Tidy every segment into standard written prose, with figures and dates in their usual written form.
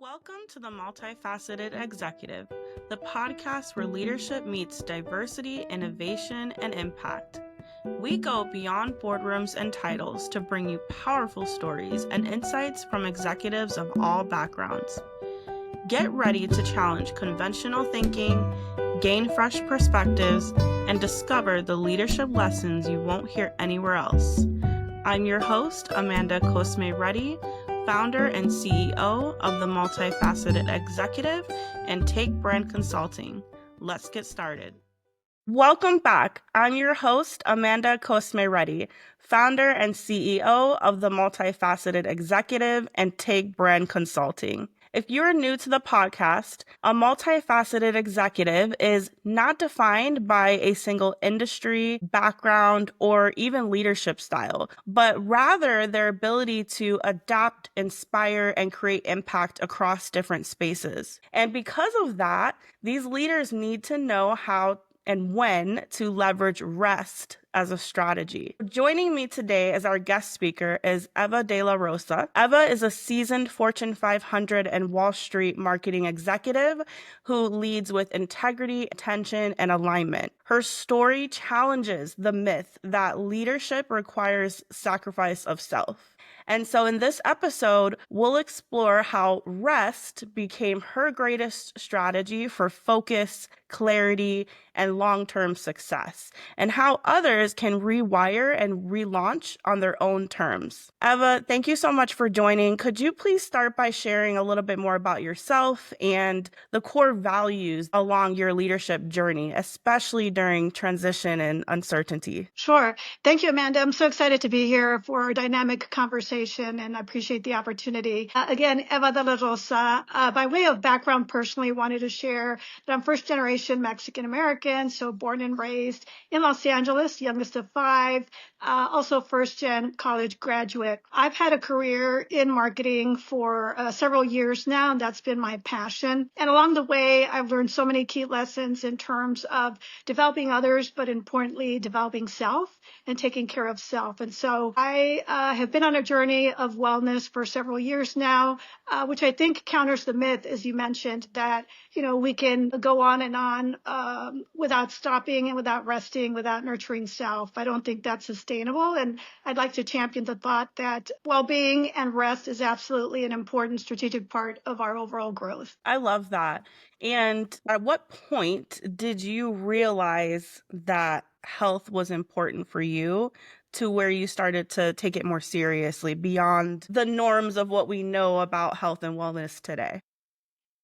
Welcome to the Multifaceted Executive, the podcast where leadership meets diversity, innovation, and impact. We go beyond boardrooms and titles to bring you powerful stories and insights from executives of all backgrounds. Get ready to challenge conventional thinking, gain fresh perspectives, and discover the leadership lessons you won't hear anywhere else. I'm your host, Amanda Cosme-Reddie, founder and CEO of the Multifaceted Executive and Take Brand Consulting. Let's get started. Welcome back. I'm your host, Amanda Cosme-Reddie, founder and CEO of the Multifaceted Executive and Take Brand Consulting. If you're new to the podcast, a multifaceted executive is not defined by a single industry, background, or even leadership style, but rather their ability to adapt, inspire, and create impact across different spaces. And because of that, these leaders need to know how and when to leverage rest as a strategy. Joining me today as our guest speaker is Eva De La Rosa. Eva is a seasoned Fortune 500 and Wall Street marketing executive who leads with integrity, attention, and alignment. Her story challenges the myth that leadership requires sacrifice of self. And so in this episode, we'll explore how rest became her greatest strategy for focus, clarity, and long-term success, and how others can rewire and relaunch on their own terms. Eva, thank you so much for joining. Could you please start by sharing a little bit more about yourself and the core values along your leadership journey, especially during transition and uncertainty? Sure. Thank you, Amanda. I'm so excited to be here for our dynamic conversation, and I appreciate the opportunity. Again, Eva De La Rosa. By way of background, personally, wanted to share that I'm first-generation Mexican-American, so born and raised in Los Angeles, youngest of five, also first-gen college graduate. I've had a career in marketing for several years now, and that's been my passion. And along the way, I've learned so many key lessons in terms of developing others, but importantly, developing self and taking care of self. And so I have been on a journey of wellness for several years now, which I think counters the myth, as you mentioned, that, we can go on and on without stopping and without resting, without nurturing self. I don't think that's sustainable. And I'd like to champion the thought that well-being and rest is absolutely an important strategic part of our overall growth. I love that. And at what point did you realize that health was important for you to where you started to take it more seriously beyond the norms of what we know about health and wellness today?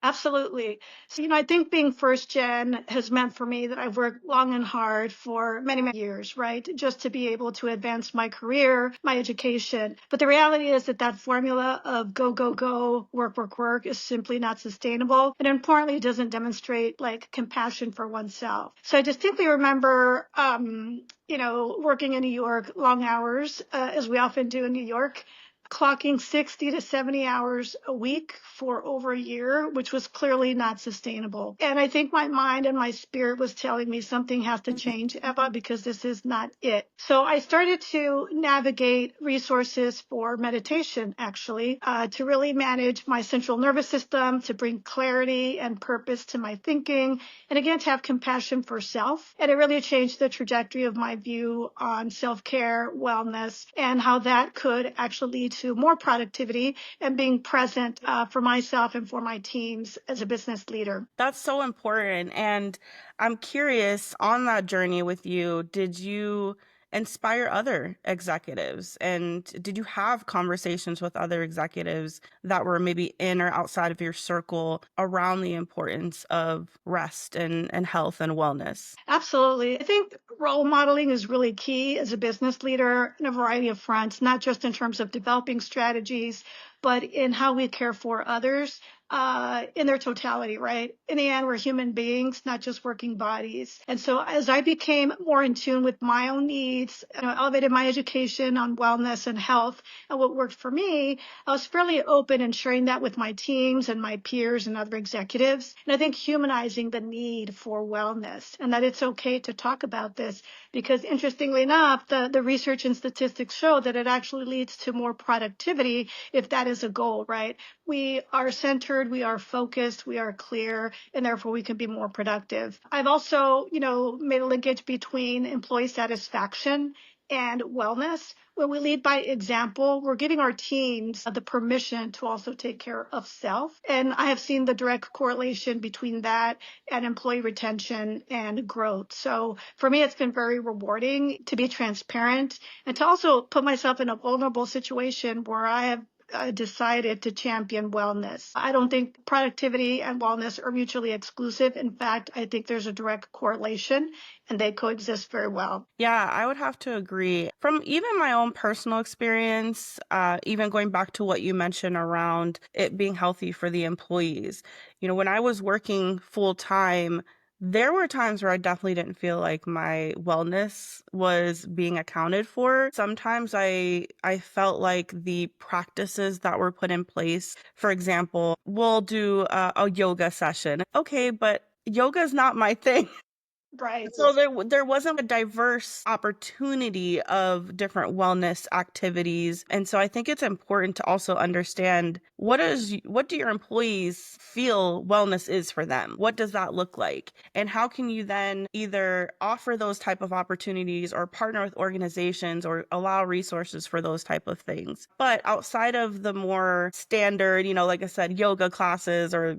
Absolutely. So, I think being first gen has meant for me that I've worked long and hard for many, many years, right? Just to be able to advance my career, my education. But the reality is that formula of go, go, go, work, work, work is simply not sustainable. And importantly, it doesn't demonstrate compassion for oneself. So I distinctly remember, working in New York, long hours, as we often do in New York, clocking 60 to 70 hours a week for over a year, which was clearly not sustainable. And I think my mind and my spirit was telling me something has to change, Eva, because this is not it. So I started to navigate resources for meditation, actually, to really manage my central nervous system, to bring clarity and purpose to my thinking, and again, to have compassion for self. And it really changed the trajectory of my view on self-care, wellness, and how that could actually lead to more productivity and being present for myself and for my teams as a business leader. That's so important. And I'm curious, on that journey with you, did you inspire other executives? And did you have conversations with other executives that were maybe in or outside of your circle around the importance of rest and health and wellness? Absolutely. I think role modeling is really key as a business leader in a variety of fronts, not just in terms of developing strategies, but in how we care for others in their totality, right? In the end, we're human beings, not just working bodies. And so as I became more in tune with my own needs, elevated my education on wellness and health and what worked for me, I was fairly open in sharing that with my teams and my peers and other executives. And I think humanizing the need for wellness and that it's okay to talk about this because interestingly enough, the research and statistics show that it actually leads to more productivity if that is is a goal, right? We are centered, we are focused, we are clear, and therefore we can be more productive. I've also, made a linkage between employee satisfaction and wellness. When we lead by example, we're giving our teams the permission to also take care of self. And I have seen the direct correlation between that and employee retention and growth. So for me, it's been very rewarding to be transparent and to also put myself in a vulnerable situation where I have decided to champion wellness. I don't think productivity and wellness are mutually exclusive. In fact, I think there's a direct correlation and they coexist very well. Yeah, I would have to agree. From even my own personal experience, even going back to what you mentioned around it being healthy for the employees, when I was working full time, there were times where I definitely didn't feel like my wellness was being accounted for. Sometimes I felt like the practices that were put in place, for example, we'll do a yoga session. Okay, but yoga is not my thing. Right. So there wasn't a diverse opportunity of different wellness activities. And so I think it's important to also understand what do your employees feel wellness is for them? What does that look like? And how can you then either offer those type of opportunities or partner with organizations or allow resources for those type of things? But outside of the more standard, like I said, yoga classes or,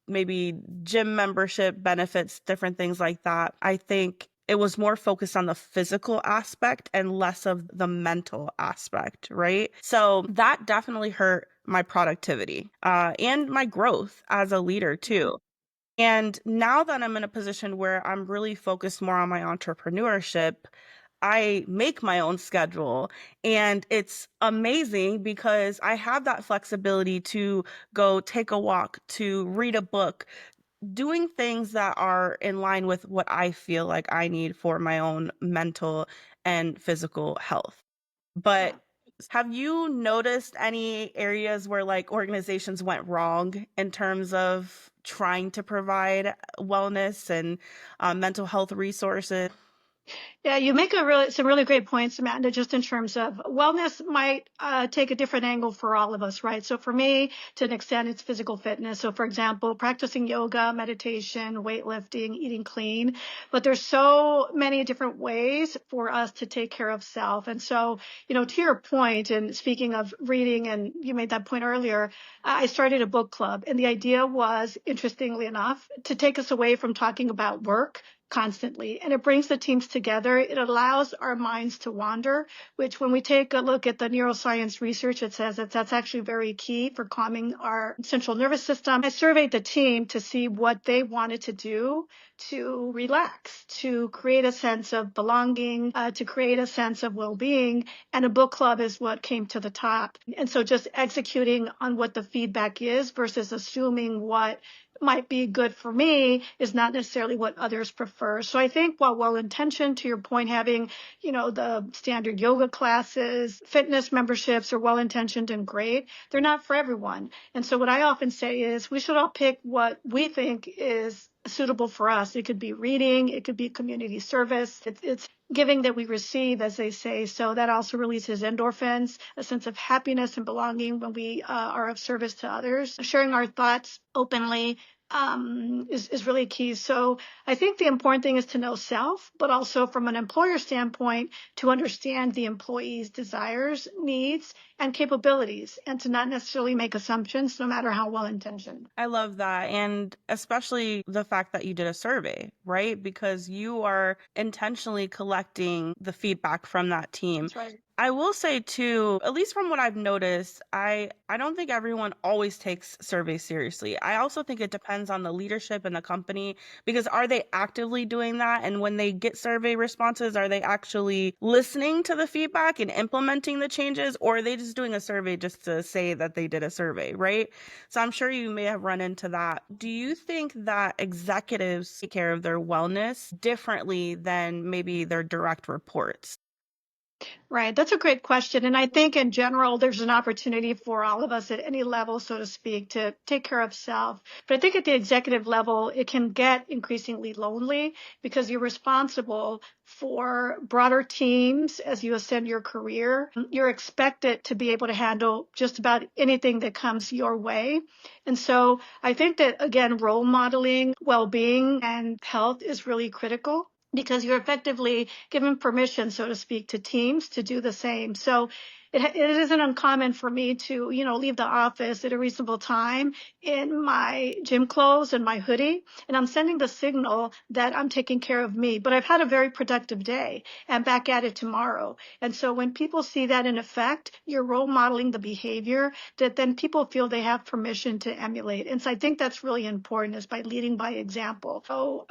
maybe gym membership benefits, different things like that, I think it was more focused on the physical aspect and less of the mental aspect, right? So that definitely hurt my productivity and my growth as a leader too. And now that I'm in a position where I'm really focused more on my entrepreneurship, I make my own schedule and it's amazing because I have that flexibility to go take a walk, to read a book, doing things that are in line with what I feel like I need for my own mental and physical health. But have you noticed any areas where like organizations went wrong in terms of trying to provide wellness and mental health resources? Yeah, you make some really great points, Amanda, just in terms of wellness might take a different angle for all of us, right? So for me, to an extent, it's physical fitness. So for example, practicing yoga, meditation, weightlifting, eating clean, but there's so many different ways for us to take care of self. And so, to your point, and speaking of reading, and you made that point earlier, I started a book club, and the idea was, interestingly enough, to take us away from talking about work constantly. And it brings the teams together. It allows our minds to wander, which when we take a look at the neuroscience research, it says that that's actually very key for calming our central nervous system. I surveyed the team to see what they wanted to do to relax, to create a sense of belonging, to create a sense of well-being. And a book club is what came to the top. And so just executing on what the feedback is versus assuming what might be good for me is not necessarily what others prefer. So I think while well-intentioned, to your point, having, the standard yoga classes, fitness memberships are well-intentioned and great, they're not for everyone. And so what I often say is we should all pick what we think is suitable for us. It could be reading, it could be community service. It's giving that we receive, as they say. So that also releases endorphins, a sense of happiness and belonging when we are of service to others. Sharing our thoughts openly is really key. So I think the important thing is to know self, but also from an employer standpoint, to understand the employee's desires, needs, and capabilities, and to not necessarily make assumptions, no matter how well intentioned. I love that. And especially the fact that you did a survey, right? Because you are intentionally collecting the feedback from that team. That's right. I will say too, at least from what I've noticed, I don't think everyone always takes surveys seriously. I also think it depends on the leadership and the company because are they actively doing that? And when they get survey responses, are they actually listening to the feedback and implementing the changes? Or are they just doing a survey just to say that they did a survey, right? So I'm sure you may have run into that. Do you think that executives take care of their wellness differently than maybe their direct reports? Right. That's a great question. And I think in general, there's an opportunity for all of us at any level, so to speak, to take care of self. But I think at the executive level, it can get increasingly lonely because you're responsible for broader teams as you ascend your career. You're expected to be able to handle just about anything that comes your way. And so I think that, again, role modeling, well-being, and health is really critical because you're effectively given permission, so to speak, to teams to do the same. So it isn't uncommon for me to, leave the office at a reasonable time in my gym clothes and my hoodie, and I'm sending the signal that I'm taking care of me. But I've had a very productive day and back at it tomorrow. And so when people see that in effect, you're role modeling the behavior that then people feel they have permission to emulate. And so I think that's really important, is by leading by example. So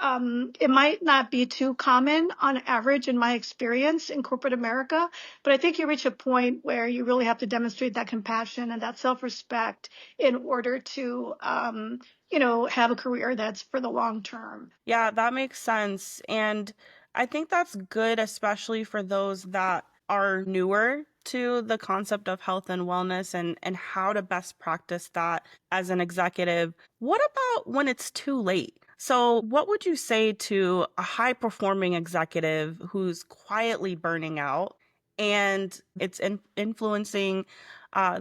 it might not be too common on average in my experience in corporate America, but I think you reach a point where you really have to demonstrate that compassion and that self-respect in order to, have a career that's for the long term. Yeah, that makes sense. And I think that's good, especially for those that are newer to the concept of health and wellness and how to best practice that as an executive. What about when it's too late? So, what would you say to a high performing executive who's quietly burning out and it's influencing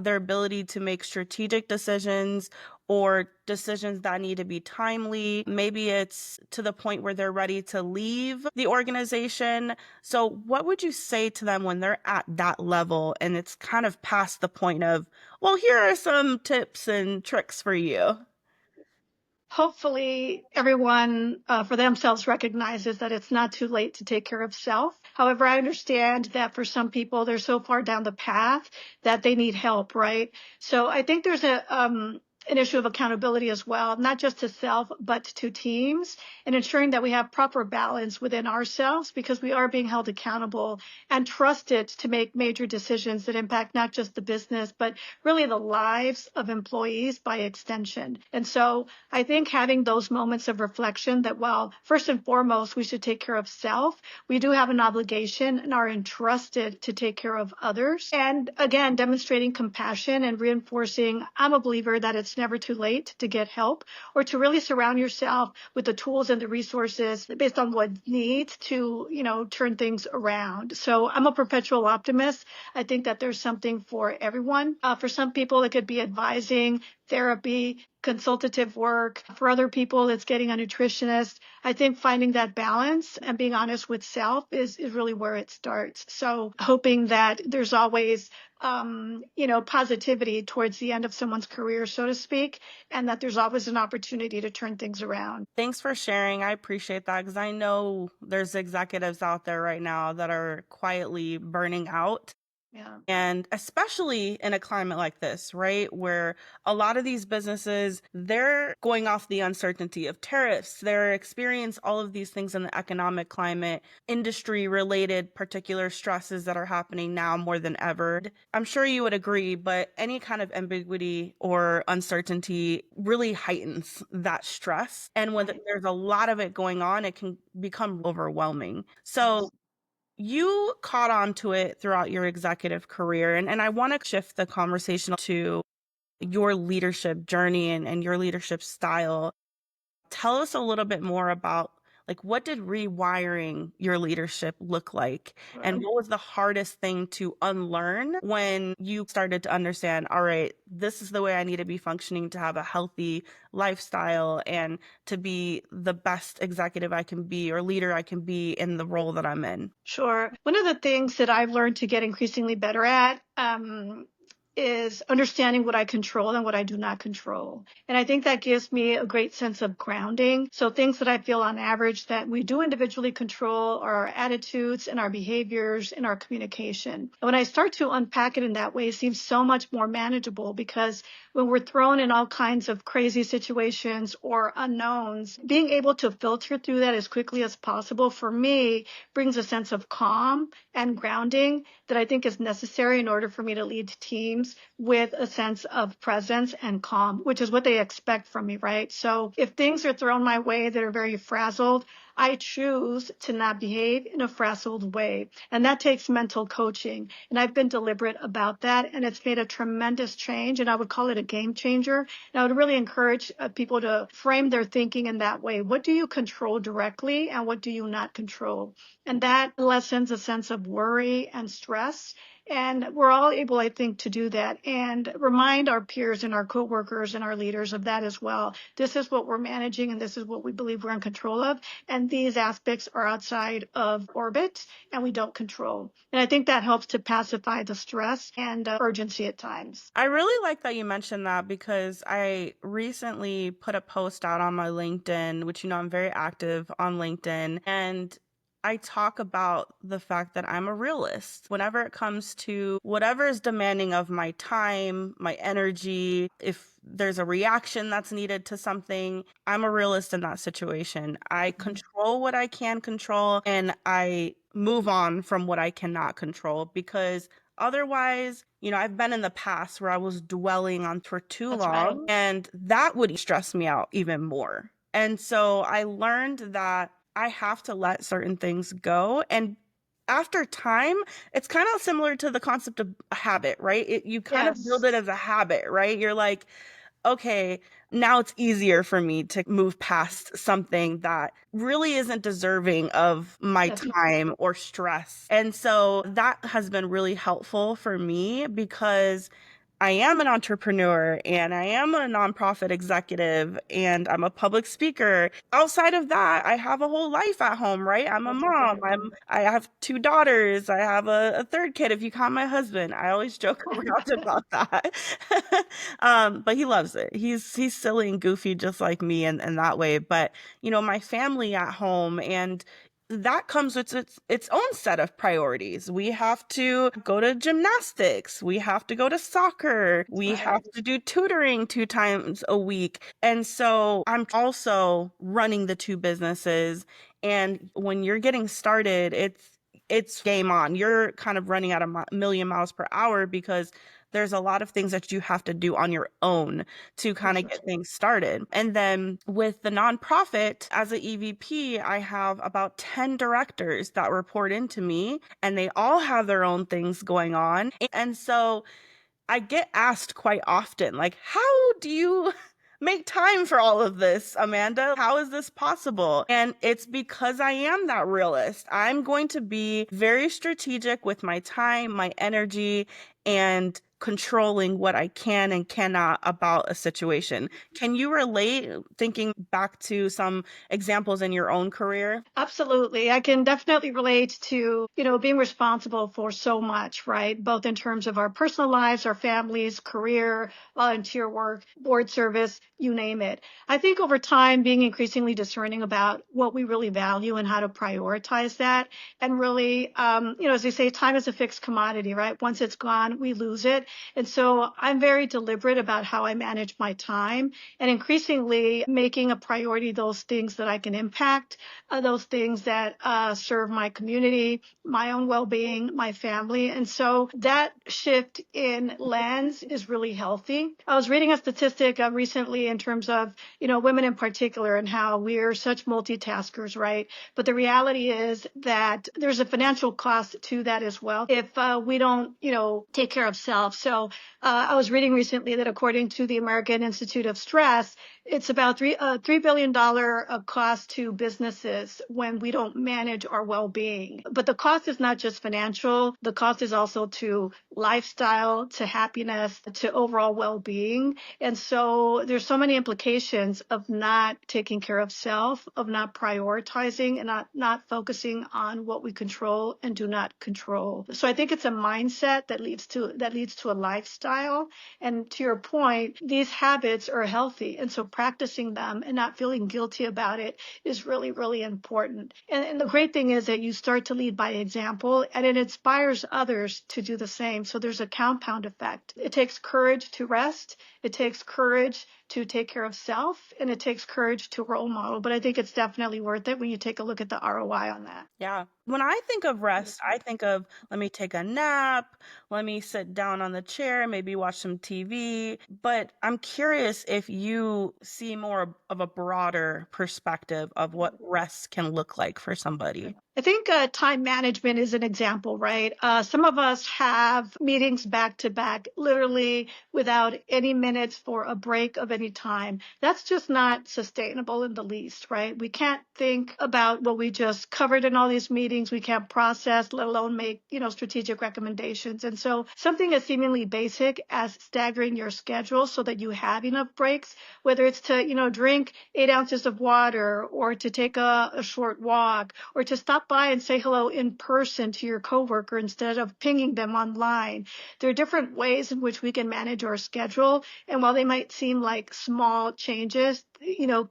their ability to make strategic decisions or decisions that need to be timely? Maybe it's to the point where they're ready to leave the organization. So, what would you say to them when they're at that level and it's kind of past the point of, well, here are some tips and tricks for you? Hopefully everyone for themselves recognizes that it's not too late to take care of self. However, I understand that for some people, they're so far down the path that they need help, right? So I think there's an issue of accountability as well, not just to self, but to teams, and ensuring that we have proper balance within ourselves, because we are being held accountable and trusted to make major decisions that impact not just the business, but really the lives of employees by extension. And so I think having those moments of reflection that, while first and foremost we should take care of self, we do have an obligation and are entrusted to take care of others. And again, demonstrating compassion and reinforcing, I'm a believer that it's never too late to get help, or to really surround yourself with the tools and the resources based on what needs to, turn things around. So I'm a perpetual optimist. I think that there's something for everyone. For some people, it could be advising, therapy, consultative work. For other people, it's getting a nutritionist. I think finding that balance and being honest with self is really where it starts. So hoping that there's always, positivity towards the end of someone's career, so to speak, and that there's always an opportunity to turn things around. Thanks for sharing. I appreciate that because I know there's executives out there right now that are quietly burning out. Yeah. And especially in a climate like this, right, where a lot of these businesses, they're going off the uncertainty of tariffs. They're experiencing all of these things in the economic climate, industry related particular stresses that are happening now more than ever. I'm sure you would agree, but any kind of ambiguity or uncertainty really heightens that stress. And when there's a lot of it going on, it can become overwhelming. So you caught on to it throughout your executive career, and I want to shift the conversation to your leadership journey and your leadership style. Tell us a little bit more about, like, what did rewiring your leadership look like? And what was the hardest thing to unlearn when you started to understand, all right, this is the way I need to be functioning to have a healthy lifestyle and to be the best executive I can be or leader I can be in the role that I'm in? Sure. One of the things that I've learned to get increasingly better at is understanding what I control and what I do not control. And I think that gives me a great sense of grounding. So things that I feel on average that we do individually control are our attitudes and our behaviors and our communication. And when I start to unpack it in that way, it seems so much more manageable, because when we're thrown in all kinds of crazy situations or unknowns, being able to filter through that as quickly as possible for me brings a sense of calm and grounding that I think is necessary in order for me to lead teams comes with a sense of presence and calm, which is what they expect from me, right? So if things are thrown my way that are very frazzled, I choose to not behave in a frazzled way. And that takes mental coaching. And I've been deliberate about that. And it's made a tremendous change. And I would call it a game changer. And I would really encourage people to frame their thinking in that way. What do you control directly and what do you not control? And that lessens a sense of worry and stress. And we're all able, I think, to do that and remind our peers and our coworkers and our leaders of that as well. This is what we're managing and this is what we believe we're in control of. And these aspects are outside of orbit and we don't control. And I think that helps to pacify the stress and urgency at times. I really like that you mentioned that because I recently put a post out on my LinkedIn, which, I'm very active on LinkedIn, and I talk about the fact that I'm a realist whenever it comes to whatever is demanding of my time, my energy. If there's a reaction that's needed to something, I'm a realist in that situation. I control what I can control and I move on from what I cannot control because otherwise, I've been in the past where I was dwelling on for too That's long, right. and that would stress me out even more. And so I learned that I have to let certain things go. And after time, it's kind of similar to the concept of a habit, right? You kind of build it Yes. as a habit, right? You're like, okay, now it's easier for me to move past something that really isn't deserving of my Definitely. time or stress. And so that has been really helpful for me because I am an entrepreneur and I am a nonprofit executive and I'm a public speaker. Outside of that, I have a whole life at home, right? I'm a mom. I have two daughters. I have a third kid if you count my husband. I always joke around about that. But he loves it. He's silly and goofy just like me in that way. But my family at home and that comes with its own set of priorities. We have to go to gymnastics. We have to go to soccer. We have to do tutoring 2 times a week. And so I'm also running the two businesses. And when you're getting started, it's game on. You're kind of running at a million miles per hour because there's a lot of things that you have to do on your own to kind of get things started. And then with the nonprofit, as an EVP, I have about 10 directors that report into me, and they all have their own things going on. And so I get asked quite often, like, how do you make time for all of this, Amanda? How is this possible? And it's because I am that realist. I'm going to be very strategic with my time, my energy, and controlling what I can and cannot about a situation. Can you relate, thinking back to some examples in your own career? Absolutely. I can definitely relate to, being responsible for so much, right? Both in terms of our personal lives, our families, career, volunteer work, board service, you name it. I think over time, being increasingly discerning about what we really value and how to prioritize that. And really, as they say, time is a fixed commodity, right? Once it's gone, we lose it. And so I'm very deliberate about how I manage my time and increasingly making a priority those things that I can impact, those things that serve my community, my own well-being, my family. And so that shift in lens is really healthy. I was reading a statistic recently in terms of, women in particular and how we're such multitaskers, right? But the reality is that there's a financial cost to that as well if we don't, take care of self. So I was reading recently that according to the American Institute of Stress, it's about $3 billion of cost to businesses when we don't manage our well-being. But the cost is not just financial. The cost is also to lifestyle, to happiness, to overall well-being. And so there's so many implications of not taking care of self, of not prioritizing and not focusing on what we control and do not control. So I think it's a mindset that leads to a lifestyle. And to your point, these habits are healthy. And so practicing them and not feeling guilty about it is really, really important. And the great thing is that you start to lead by example and it inspires others to do the same. So there's a compound effect. It takes courage to rest. It takes courage to take care of self, and it takes courage to role model. But I think it's definitely worth it when you take a look at the ROI on that. Yeah. When I think of rest, I think of let me take a nap, let me sit down on the chair, maybe watch some TV. But I'm curious if you see more of a broader perspective of what rest can look like for somebody. I think time management is an example, right? Some of us have meetings back to back, literally without any minutes for a break of any time. That's just not sustainable in the least, right? We can't think about what we just covered in all these meetings. We can't process, let alone make, strategic recommendations. And so something as seemingly basic as staggering your schedule so that you have enough breaks, whether it's to, drink 8 ounces of water or to take a short walk or to stop by and say hello in person to your coworker instead of pinging them online. There are different ways in which we can manage our schedule. And while they might seem like small changes,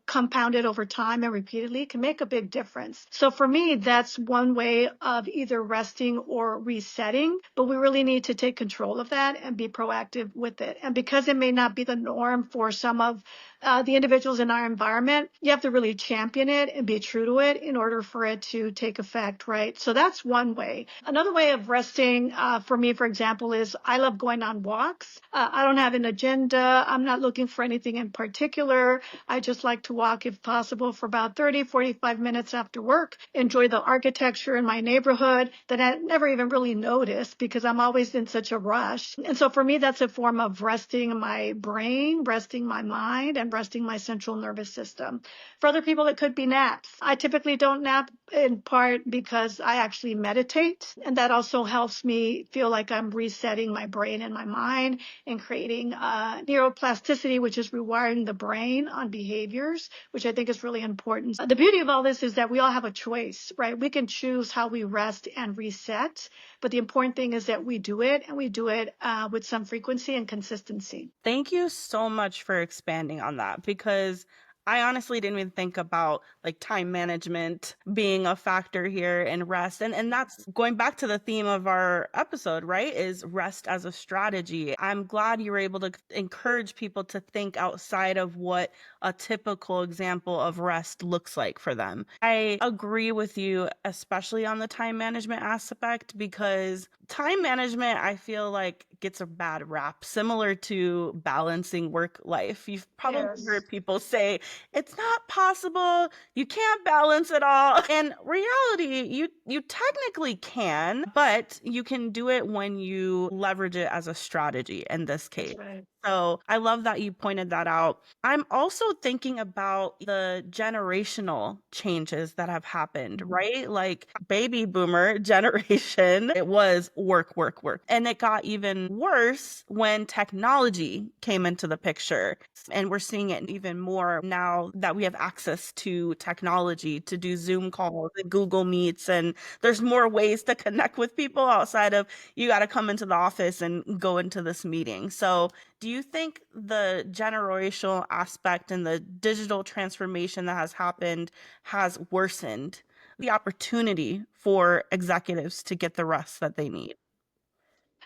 compounded over time and repeatedly can make a big difference. So for me, that's one way of either resting or resetting, but we really need to take control of that and be proactive with it. And because it may not be the norm for some of the individuals in our environment, you have to really champion it and be true to it in order for it to take effect, right? So that's one way. Another way of resting for me, for example, is I love going on walks. I don't have an agenda. I'm not looking for anything in particular. I just like to walk, if possible, for about 30, 45 minutes after work, enjoy the architecture in my neighborhood that I never even really noticed because I'm always in such a rush. And so for me, that's a form of resting my brain, resting my mind, and resting my central nervous system. For other people, it could be naps. I typically don't nap in part because I actually meditate, and that also helps me feel like I'm resetting my brain and my mind and creating neuroplasticity, which is rewiring the brain on behaviors, which I think is really important. The beauty of all this is that we all have a choice, right? We can choose how we rest and reset, but the important thing is that we do it, and we do it with some frequency and consistency. Thank you so much for expanding on that because I honestly didn't even think about like time management being a factor here in rest. And that's going back to the theme of our episode, right? Is rest as a strategy. I'm glad you were able to encourage people to think outside of what a typical example of rest looks like for them. I agree with you, especially on the time management aspect, because time management, I feel like, gets a bad rap, similar to balancing work life. You've probably heard people say, it's not possible, you can't balance it all. In reality, you technically can, but you can do it when you leverage it as a strategy in this case. Right. So I love that you pointed that out. I'm also thinking about the generational changes that have happened, right? Like baby boomer generation, it was work, work, work. And it got even worse when technology came into the picture. And we're seeing it even more now that we have access to technology to do Zoom calls and Google Meets. And there's more ways to connect with people outside of you got to come into the office and go into this meeting. So do you think the generational aspect and the digital transformation that has happened has worsened the opportunity for executives to get the rest that they need?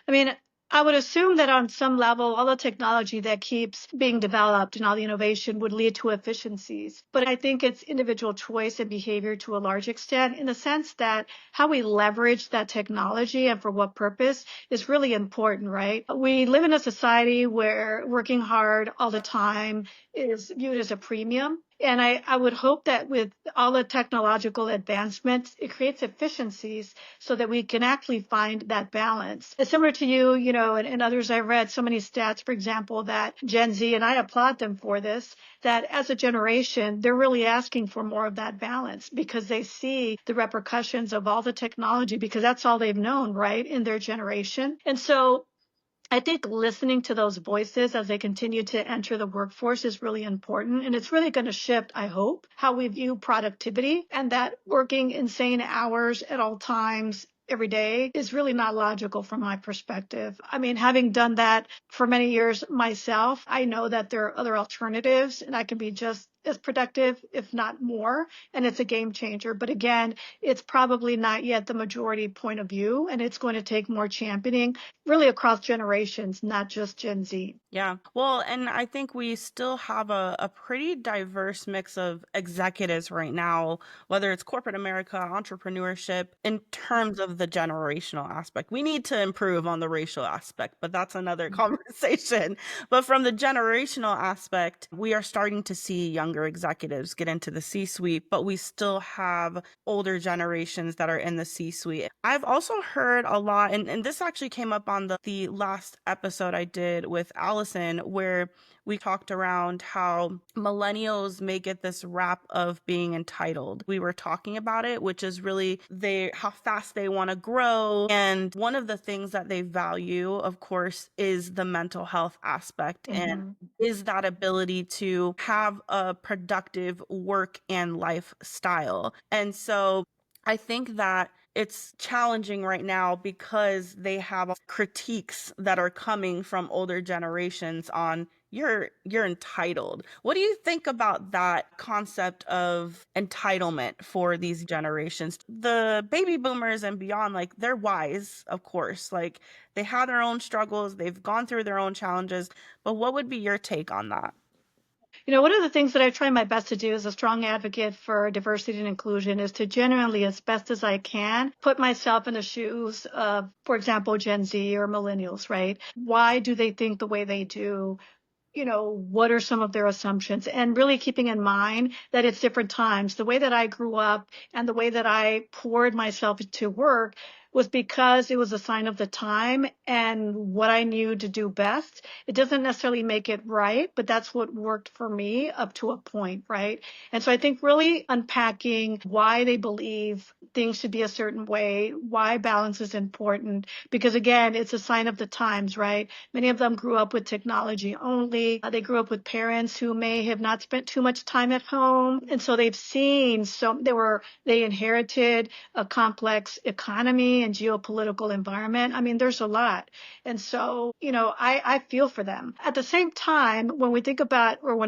I mean, I would assume that on some level, all the technology that keeps being developed and all the innovation would lead to efficiencies. But I think it's individual choice and behavior to a large extent, in the sense that how we leverage that technology and for what purpose is really important, right? We live in a society where working hard all the time is viewed as a premium. And I would hope that with all the technological advancements, it creates efficiencies so that we can actually find that balance. It's similar to you, and others I've read so many stats, for example, that Gen Z, and I applaud them for this, that as a generation, they're really asking for more of that balance because they see the repercussions of all the technology because that's all they've known, right, in their generation. And so I think listening to those voices as they continue to enter the workforce is really important. And it's really going to shift, I hope, how we view productivity, and that working insane hours at all times every day is really not logical from my perspective. I mean, having done that for many years myself, I know that there are other alternatives and I can be just as productive, if not more, and it's a game changer. But again, it's probably not yet the majority point of view, and it's going to take more championing really across generations, not just Gen Z. Yeah. Well, and I think we still have a pretty diverse mix of executives right now, whether it's corporate America, entrepreneurship, in terms of the generational aspect. We need to improve on the racial aspect, but that's another conversation. But from the generational aspect, we are starting to see younger executives get into the C-suite, but we still have older generations that are in the C-suite. I've also heard a lot, and this actually came up on the last episode I did with Allison, where we talked around how millennials may get this rap of being entitled. We were talking about it, which is really how fast they want to grow. And one of the things that they value, of course, is the mental health aspect and is that ability to have a productive work and lifestyle. And so I think that it's challenging right now because they have critiques that are coming from older generations on you're entitled. What do you think about that concept of entitlement for these generations? The baby boomers and beyond, like, they're wise, of course. Like, they have their own struggles, they've gone through their own challenges, but what would be your take on that? You know, one of the things that I try my best to do as a strong advocate for diversity and inclusion is to genuinely, as best as I can, put myself in the shoes of, for example, Gen Z or millennials, right? Why do they think the way they do? You know, what are some of their assumptions, and really keeping in mind that it's different times. The way that I grew up and the way that I poured myself into work was because it was a sign of the time and what I knew to do best. It doesn't necessarily make it right, but that's what worked for me up to a point, right? And so I think really unpacking why they believe things should be a certain way, why balance is important, because again, it's a sign of the times, right? Many of them grew up with technology only. They grew up with parents who may have not spent too much time at home. And so they've seen, they inherited a complex economy and geopolitical environment. I mean, there's a lot. And so, you know, I feel for them. At the same time, when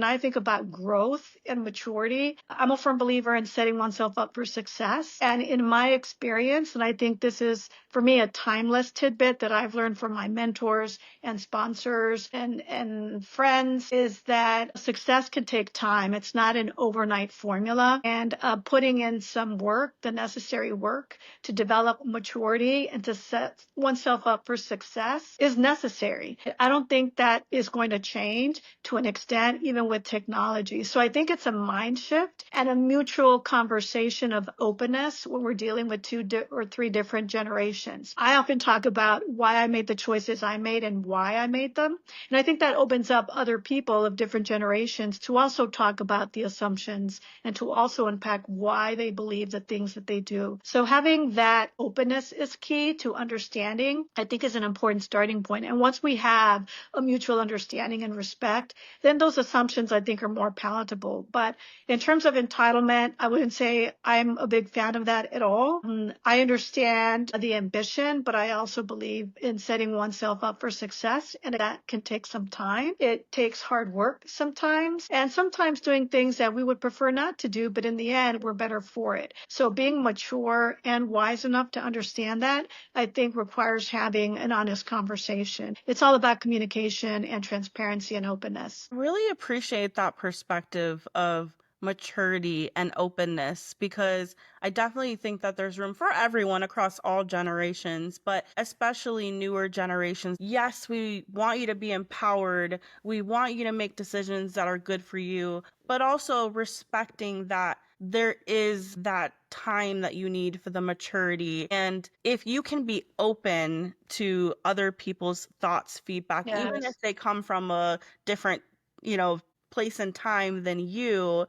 I think about growth and maturity, I'm a firm believer in setting oneself up for success. And in my experience, and I think this is for me a timeless tidbit that I've learned from my mentors and sponsors and friends, is that success can take time. It's not an overnight formula. And putting in some work, the necessary work to develop maturity and to set oneself up for success is necessary. I don't think that is going to change to an extent, even with technology. So I think it's a mind shift and a mutual conversation of openness when we're dealing with two or three different generations. I often talk about why I made the choices I made and why I made them. And I think that opens up other people of different generations to also talk about the assumptions and to also unpack why they believe the things that they do. So having that openness is key to understanding, I think, is an important starting point. And once we have a mutual understanding and respect, then those assumptions, I think, are more palatable. But in terms of entitlement, I wouldn't say I'm a big fan of that at all. I understand the ambition, but I also believe in setting oneself up for success, and that can take some time. It takes hard work sometimes, and sometimes doing things that we would prefer not to do, but in the end, we're better for it. So being mature and wise enough to understand that, I think, requires having an honest conversation. It's all about communication and transparency and openness. I really appreciate that perspective of maturity and openness, because I definitely think that there's room for everyone across all generations, but especially newer generations. Yes, we want you to be empowered. We want you to make decisions that are good for you, but also respecting that there is that time that you need for the maturity. And if you can be open to other people's thoughts, feedback, even if Yes, they come from a different, you know, place and time than you'll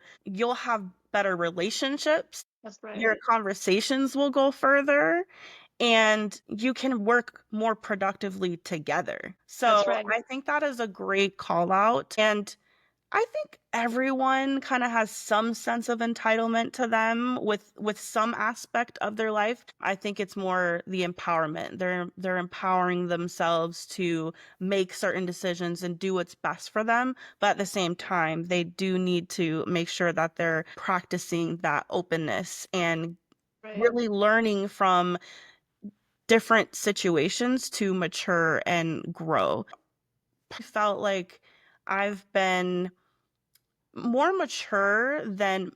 have better relationships. that's Your right. conversations will go further and you can work more productively together. So That's right. I think that is a great call out. And I think everyone kind of has some sense of entitlement to them with some aspect of their life. I think it's more the empowerment. They're empowering themselves to make certain decisions and do what's best for them, but at the same time, they do need to make sure that they're practicing that openness and Right. really learning from different situations to mature and grow. I felt like I've been more mature than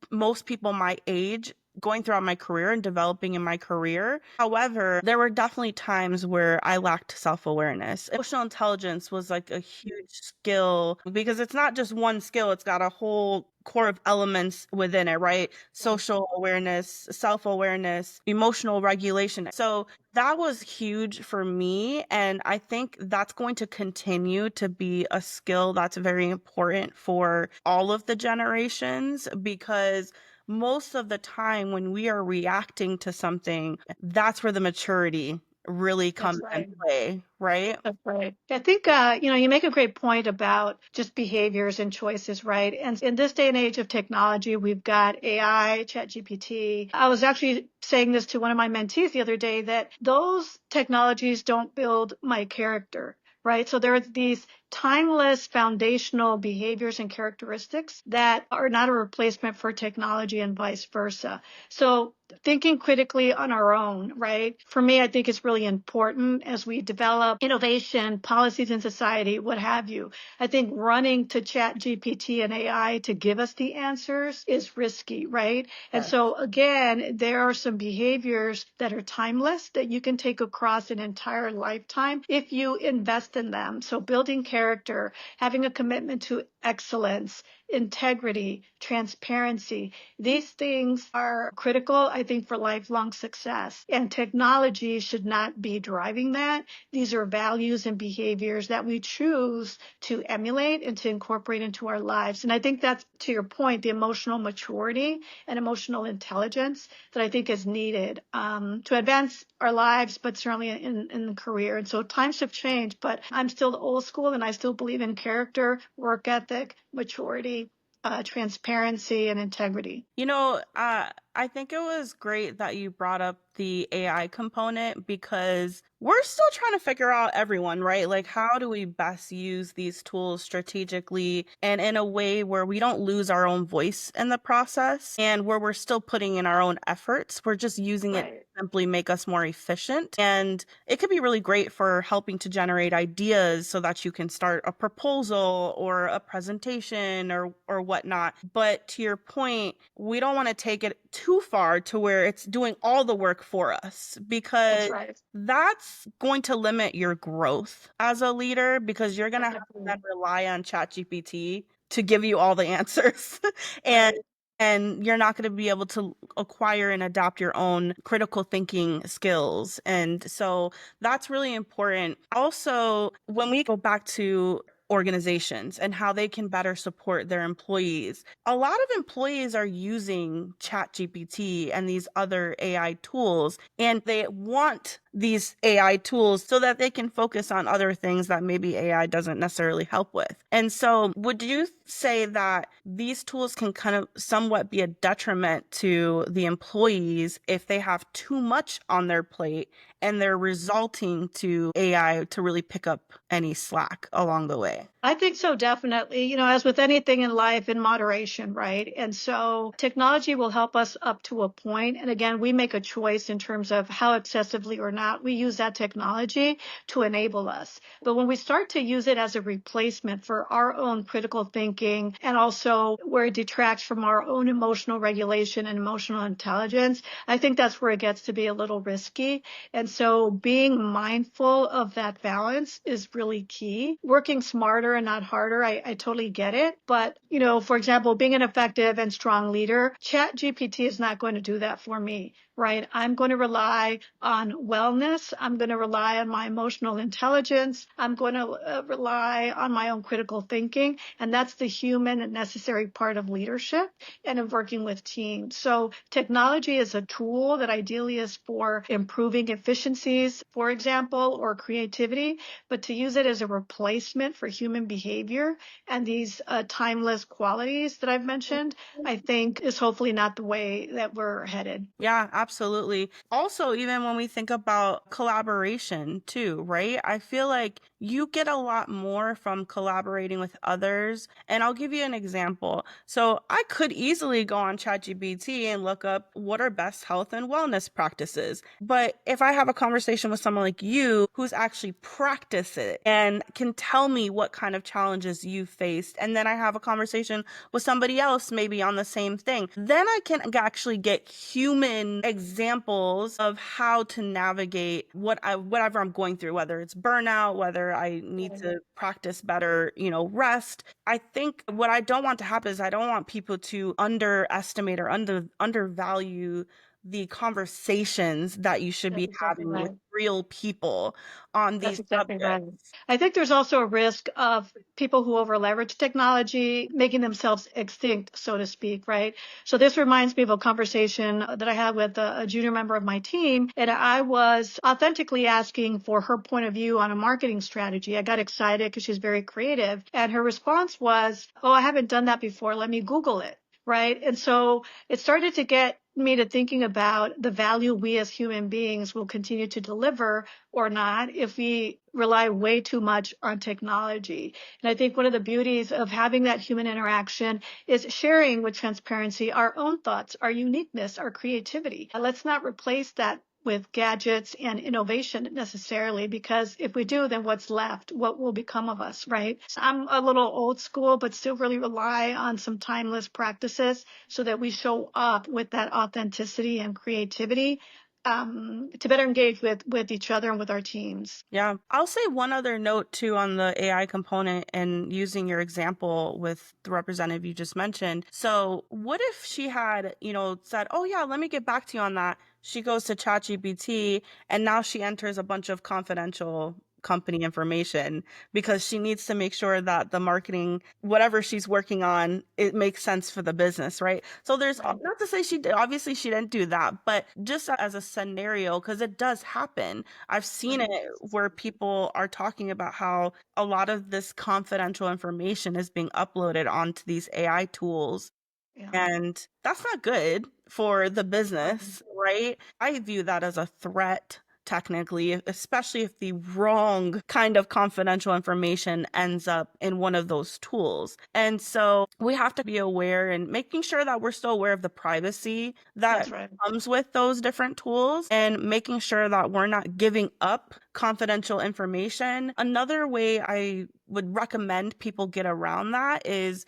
most people my age going throughout my career and developing in my career. However, there were definitely times where I lacked self-awareness. Emotional intelligence was like a huge skill because it's not just one skill, it's got a whole core of elements within it, right? Social awareness, self-awareness, emotional regulation. So that was huge for me. And I think that's going to continue to be a skill that's very important for all of the generations because most of the time when we are reacting to something, that's where the maturity really That's comes into right. play, right? That's right. I think, you make a great point about just behaviors and choices, right? And in this day and age of technology, we've got AI, ChatGPT. I was actually saying this to one of my mentees the other day that those technologies don't build my character. Right. So there are these timeless foundational behaviors and characteristics that are not a replacement for technology and vice versa. So thinking critically on our own, right? For me, I think it's really important as we develop innovation, policies in society, what have you. I think running to Chat GPT and AI to give us the answers is risky, right? And Yes. so again, there are some behaviors that are timeless that you can take across an entire lifetime if you invest in them. So building character, having a commitment to excellence, integrity, transparency. These things are critical, I think, for lifelong success. And technology should not be driving that. These are values and behaviors that we choose to emulate and to incorporate into our lives. And I think that's, to your point, the emotional maturity and emotional intelligence that I think is needed to advance our lives, but certainly in the career. And so times have changed, but I'm still the old school and I still believe in character, work ethic, maturity, transparency, and integrity. I think it was great that you brought up the AI component because we're still trying to figure out everyone, right? Like, how do we best use these tools strategically and in a way where we don't lose our own voice in the process and where we're still putting in our own efforts? We're just using it to Right. simply make us more efficient. And it could be really great for helping to generate ideas so that you can start a proposal or a presentation or whatnot. But to your point, we don't want to take it too far to where it's doing all the work for us That's because right. that's going to limit your growth as a leader because you're going to have to then Exactly. rely on ChatGPT to give you all the answers and Right. and you're not going to be able to acquire and adopt your own critical thinking skills. And so that's really important. Also, when we go back to organizations and how they can better support their employees. A lot of employees are using ChatGPT and these other AI tools, and they want these AI tools so that they can focus on other things that maybe AI doesn't necessarily help with. And so, would you say that these tools can kind of somewhat be a detriment to the employees if they have too much on their plate and they're resulting to AI to really pick up any slack along the way? I think so, definitely. As with anything in life, in moderation, right? And so technology will help us up to a point. And again, we make a choice in terms of how excessively or not we use that technology to enable us. But when we start to use it as a replacement for our own critical thinking and also where it detracts from our own emotional regulation and emotional intelligence, I think that's where it gets to be a little risky. And so being mindful of that balance is really key. Working smarter and not harder, I totally get it. But, for example, being an effective and strong leader, Chat GPT is not going to do that for me. right? I'm going to rely on wellness. I'm going to rely on my emotional intelligence. I'm going to rely on my own critical thinking. And that's the human and necessary part of leadership and of working with teams. So technology is a tool that ideally is for improving efficiencies, for example, or creativity, but to use it as a replacement for human behavior and these timeless qualities that I've mentioned, I think is hopefully not the way that we're headed. Yeah, absolutely. Also, even when we think about collaboration too, right? I feel like you get a lot more from collaborating with others. And I'll give you an example. So I could easily go on ChatGPT and look up what are best health and wellness practices. But if I have a conversation with someone like you who's actually practiced it and can tell me what kind of challenges you faced, and then I have a conversation with somebody else maybe on the same thing, then I can actually get human examples of how to navigate whatever I'm going through, whether it's burnout, whether I need to practice better, rest. I think what I don't want to happen is I don't want people to underestimate or undervalue the conversations that you should That's be exactly having with right. real people on That's these exactly right. subjects. I think there's also a risk of people who over leverage technology making themselves extinct, so to speak, right? So this reminds me of a conversation that I had with a junior member of my team, and I was authentically asking for her point of view on a marketing strategy. I got excited because she's very creative, and her response was, "Oh, I haven't done that before. Let me Google it." Right. And so it started to get me to thinking about the value we as human beings will continue to deliver or not if we rely way too much on technology. And I think one of the beauties of having that human interaction is sharing with transparency our own thoughts, our uniqueness, our creativity. Let's not replace that with gadgets and innovation necessarily, because if we do, then what's left? What will become of us, right? So I'm a little old school, but still really rely on some timeless practices so that we show up with that authenticity and creativity to better engage with each other and with our teams. Yeah. I'll say one other note too on the AI component and using your example with the representative you just mentioned. So, what if she had, said, "Oh yeah, let me get back to you on that." She goes to ChatGPT and now she enters a bunch of confidential company information because she needs to make sure that the marketing, whatever she's working on, it makes sense for the business, right? So there's Right. not to say obviously she didn't do that, but just as a scenario, because it does happen. I've seen it Right. where people are talking about how a lot of this confidential information is being uploaded onto these AI tools. Yeah. And that's not good for the Right. business, right? I view that as a threat, technically, especially if the wrong kind of confidential information ends up in one of those tools. And so we have to be aware and making sure that we're still aware of the privacy that That's right. comes with those different tools and making sure that we're not giving up confidential information. Another way I would recommend people get around that is,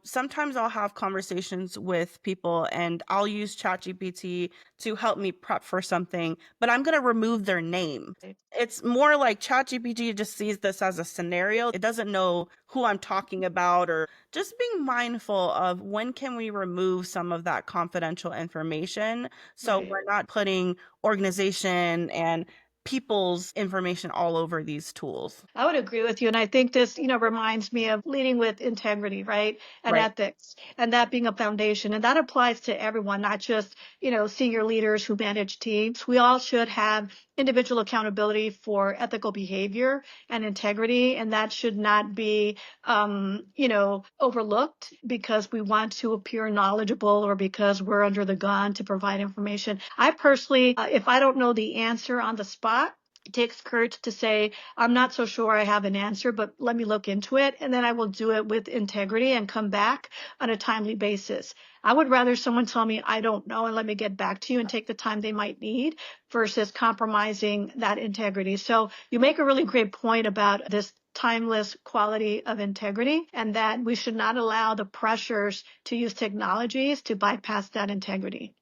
sometimes I'll have conversations with people and I'll use ChatGPT to help me prep for something, but I'm going to remove their name. Right. It's more like ChatGPT just sees this as a scenario. It doesn't know who I'm talking about, or just being mindful of when can we remove some of that confidential information so Right. we're not putting organization and people's information all over these tools. I would agree with you. And I think this, reminds me of leading with integrity, right? And Right. ethics, and that being a foundation. And that applies to everyone, not just, senior leaders who manage teams. We all should have individual accountability for ethical behavior and integrity. And that should not be, overlooked because we want to appear knowledgeable or because we're under the gun to provide information. I personally, if I don't know the answer on the spot, it takes courage to say, I'm not so sure I have an answer, but let me look into it. And then I will do it with integrity and come back on a timely basis. I would rather someone tell me, I don't know, and let me get back to you and take the time they might need versus compromising that integrity. So you make a really great point about this timeless quality of integrity, and that we should not allow the pressures to use technologies to bypass that integrity.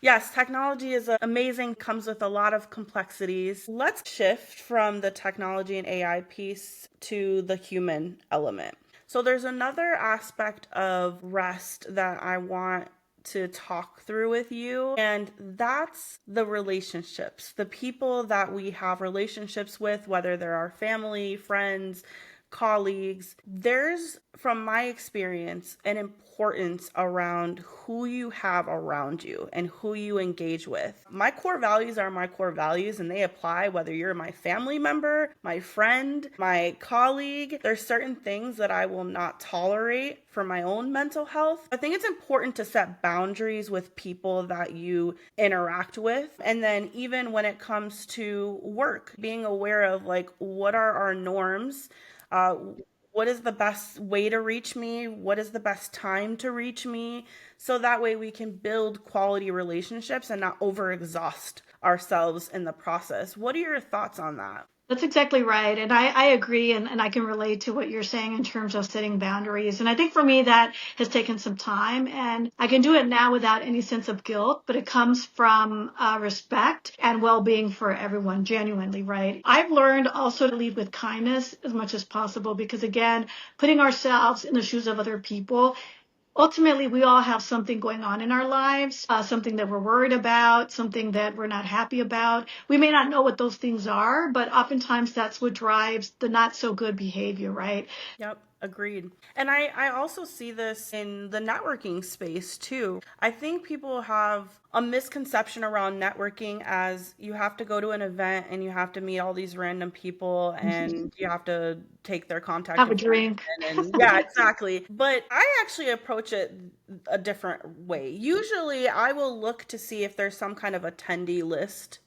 Yes, technology is amazing, comes with a lot of complexities. Let's shift from the technology and AI piece to the human element. So there's another aspect of rest that I want to talk through with you. And that's the relationships, the people that we have relationships with, whether they're our family, friends, colleagues. There's, from my experience, an importance around who you have around you and who you engage with. My core values are my core values, and they apply whether you're my family member, my friend, my colleague. There's certain things that I will not tolerate for my own mental health. I think it's important to set boundaries with people that you interact with. And then even when it comes to work, being aware of like, what are our norms? Uh, what is the best way to reach me? What is the best time to reach me? So that way we can build quality relationships and not overexhaust ourselves in the process. What are your thoughts on that? That's exactly right. And I agree. And I can relate to what you're saying in terms of setting boundaries. And I think for me, that has taken some time, and I can do it now without any sense of guilt, but it comes from respect and well-being for everyone, genuinely, right? I've learned also to lead with kindness as much as possible, because again, putting ourselves in the shoes of other people, ultimately, we all have something going on in our lives, something that we're worried about, something that we're not happy about. We may not know what those things are, but oftentimes that's what drives the not so good behavior, right? Yep, agreed. And I also see this in the networking space too. I think people have a misconception around networking as you have to go to an event and you have to meet all these random people and you have to take their contact Have a information. drink. And yeah, exactly. But I actually approach it a different way. Usually I will look to see if there's some kind of attendee list.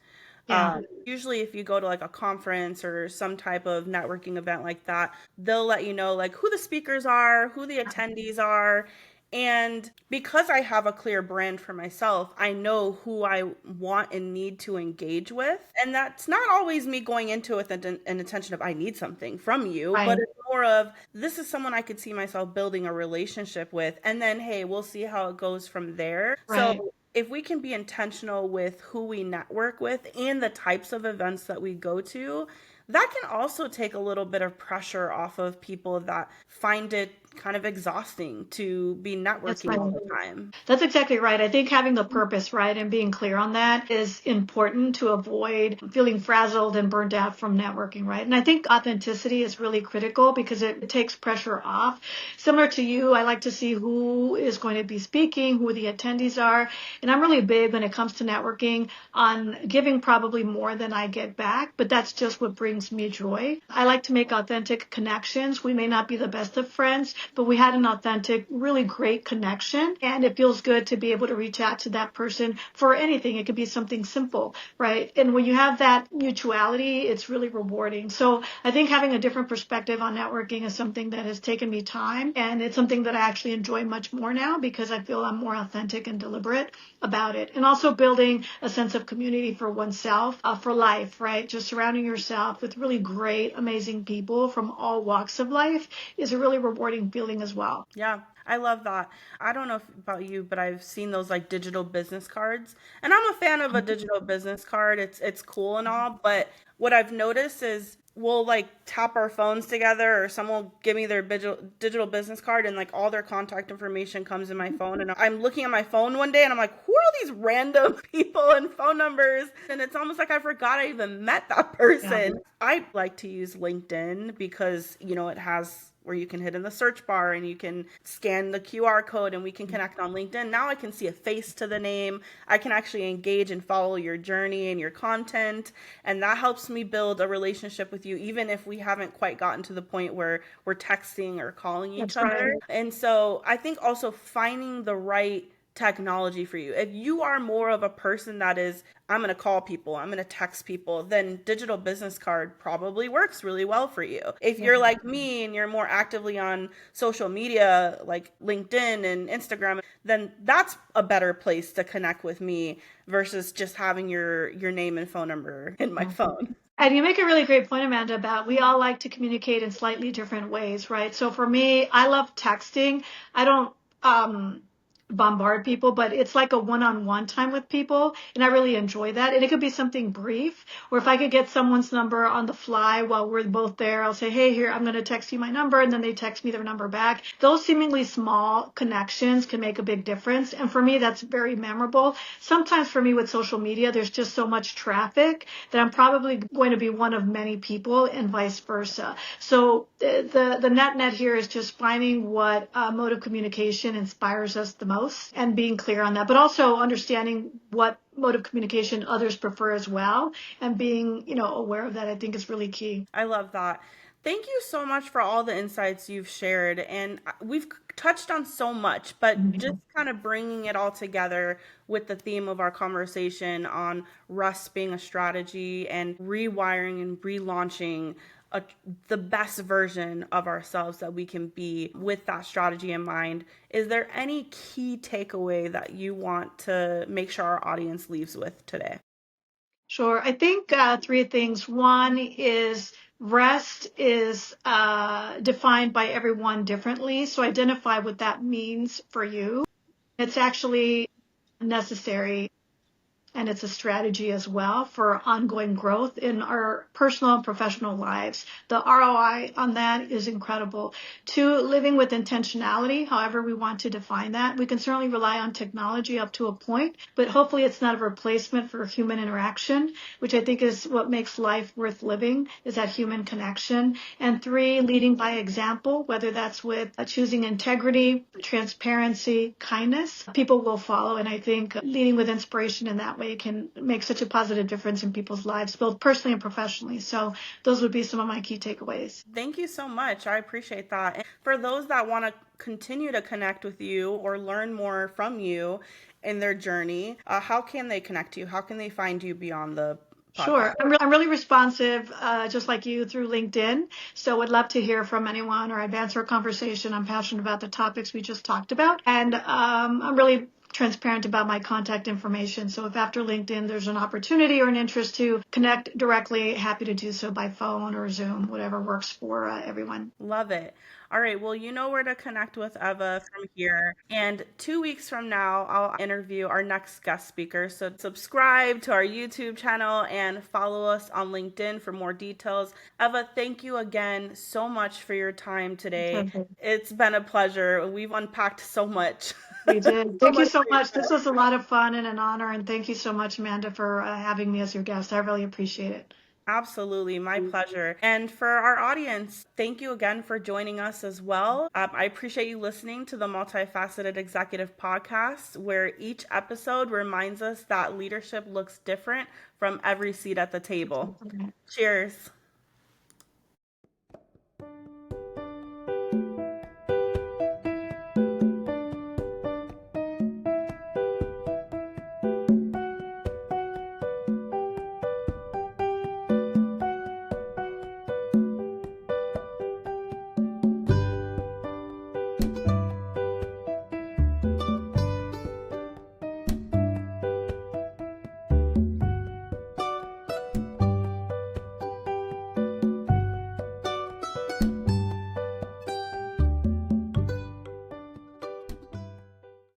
Yeah. Usually if you go to like a conference or some type of networking event like that, they'll let you know like who the speakers are, who the attendees are. And because I have a clear brand for myself, I know who I want and need to engage with. And that's not always me going into it with an intention of I need something from you, but Right. it's more of this is someone I could see myself building a relationship with. And then, hey, we'll see how it goes from there. Right. So if we can be intentional with who we network with and the types of events that we go to, that can also take a little bit of pressure off of people that find it kind of exhausting to be That's networking right. all the time. That's exactly right. I think having the purpose, right, and being clear on that is important to avoid feeling frazzled and burnt out from networking, right? And I think authenticity is really critical because it takes pressure off. Similar to you, I like to see who is going to be speaking, who the attendees are. And I'm really big when it comes to networking on giving probably more than I get back, but that's just what brings me joy. I like to make authentic connections. We may not be the best of friends, but we had an authentic, really great connection. And it feels good to be able to reach out to that person for anything. It could be something simple, right? And when you have that mutuality, it's really rewarding. So I think having a different perspective on networking is something that has taken me time. And it's something that I actually enjoy much more now because I feel I'm more authentic and deliberate about it. And also building a sense of community for oneself, for life, right? Just surrounding yourself with really great, amazing people from all walks of life is a really rewarding feeling as well. Yeah, I love that. I don't know about you, but I've seen those like digital business cards, and I'm a fan of a digital business card. It's cool and all, but what I've noticed is we'll like tap our phones together, or someone will give me their digital business card, and like all their contact information comes in my phone. And I'm looking at my phone one day, and I'm like, who are these random people and phone numbers? And it's almost like I forgot I even met that Yeah. person. I like to use LinkedIn because it has where you can hit in the search bar and you can scan the QR code and we can connect on LinkedIn. Now I can see a face to the name. I can actually engage and follow your journey and your content. And that helps me build a relationship with you, even if we haven't quite gotten to the point where we're texting or calling each That's right. other. And so I think also finding the right technology for you. If you are more of a person that is, I'm going to call people, I'm going to text people, then digital business card probably works really well for you. If you're like me and you're more actively on social media like LinkedIn and Instagram, then that's a better place to connect with me versus just having your name and phone number in my phone. And you make a really great point, Amanda, about we all like to communicate in slightly different ways, right? So for me, I love texting. I don't bombard people, but it's like a one-on-one time with people. And I really enjoy that. And it could be something brief, or if I could get someone's number on the fly while we're both there, I'll say, hey, here, I'm going to text you my number. And then they text me their number back. Those seemingly small connections can make a big difference. And for me, that's very memorable. Sometimes for me with social media, there's just so much traffic that I'm probably going to be one of many people and vice versa. So the net here is just finding what mode of communication inspires us the most and being clear on that, but also understanding what mode of communication others prefer as well, and being, aware of that, I think is really key. I love that. Thank you so much for all the insights you've shared. And we've touched on so much, but just kind of bringing it all together with the theme of our conversation on rest being a strategy and rewiring and relaunching the best version of ourselves that we can be with that strategy in mind. Is there any key takeaway that you want to make sure our audience leaves with today? Sure. I think three things. One is rest is defined by everyone differently. So identify what that means for you. It's actually necessary, and it's a strategy as well for ongoing growth in our personal and professional lives. The ROI on that is incredible. Two, living with intentionality, however we want to define that. We can certainly rely on technology up to a point, but hopefully it's not a replacement for human interaction, which I think is what makes life worth living, is that human connection. And three, leading by example, whether that's with choosing integrity, transparency, kindness. People will follow, and I think leading with inspiration in that way can make such a positive difference in people's lives, both personally and professionally. So those would be some of my key takeaways. Thank you so much. I appreciate that. And for those that want to continue to connect with you or learn more from you in their journey, how can they connect to you? How can they find you beyond the podcast? Sure. I'm really responsive, just like you, through LinkedIn. So would love to hear from anyone or advance our conversation. I'm passionate about the topics we just talked about. And I'm really transparent about my contact information. So if after LinkedIn there's an opportunity or an interest to connect directly, happy to do so by phone or Zoom, whatever works for everyone. Love it. All right. Well, you know where to connect with Eva from here. And 2 weeks from now, I'll interview our next guest speaker. So subscribe to our YouTube channel and follow us on LinkedIn for more details. Eva, thank you again so much for your time today. It's been a pleasure. We've unpacked so much. We did. Thank you so much. This was a lot of fun and an honor. And thank you so much, Amanda, for having me as your guest. I really appreciate it. Absolutely, my pleasure. And for our audience, thank you again for joining us as well. I appreciate you listening to the Multifaceted Executive podcast, where each episode reminds us that leadership looks different from every seat at the table. Cheers.